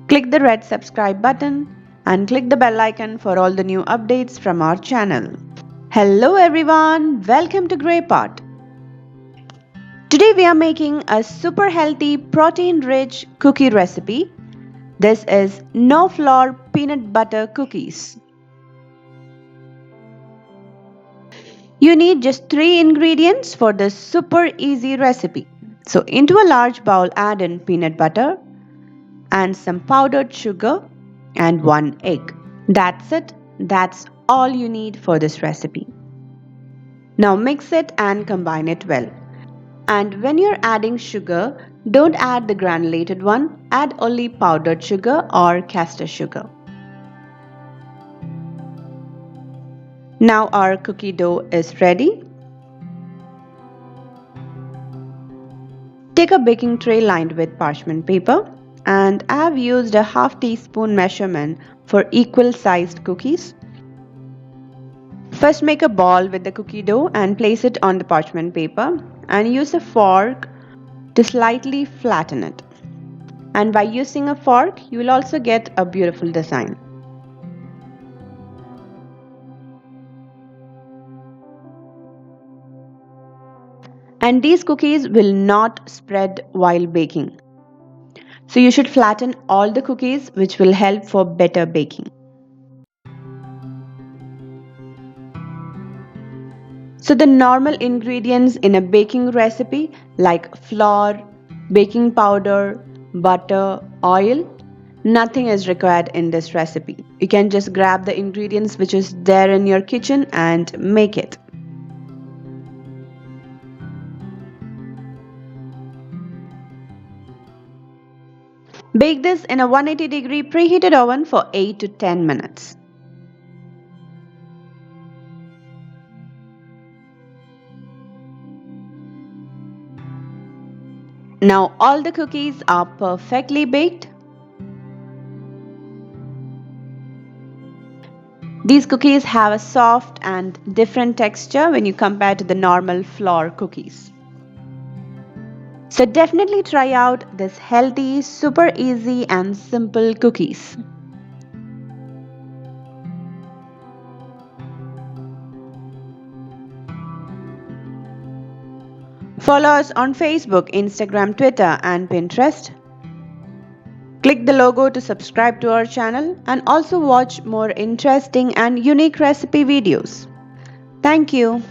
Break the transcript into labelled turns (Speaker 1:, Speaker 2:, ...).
Speaker 1: Click the red subscribe button and click the bell icon for all the new updates from our channel. Hello everyone, welcome to Grey Pot. Today we are making a super healthy protein rich cookie recipe. This is no flour peanut butter cookies. You need just 3 ingredients for this super easy recipe. So into a large bowl add in peanut butter and some powdered sugar and 1 egg. That's it. That's all you need for this recipe. Now mix it and combine it well. And when you're adding sugar, don't add the granulated one, add only powdered sugar or caster sugar. Now our cookie dough is ready. Take a baking tray lined with parchment paper, and I have used a half teaspoon measurement for equal sized cookies. First make a ball with the cookie dough and place it on the parchment paper and use a fork to slightly flatten it. And by using a fork, you will also get a beautiful design. And these cookies will not spread while baking. So you should flatten all the cookies, which will help for better baking. So the normal ingredients in a baking recipe like flour, baking powder, butter, oil, nothing is required in this recipe. You can just grab the ingredients which is there in your kitchen and make it. Bake this in a 180-degree preheated oven for 8 to 10 minutes. Now all the cookies are perfectly baked. These cookies have a soft and different texture when you compare to the normal flour cookies. So definitely try out this healthy, super easy and simple cookies. Follow us on Facebook, Instagram, Twitter and Pinterest. Click the logo to subscribe to our channel and also watch more interesting and unique recipe videos. Thank you.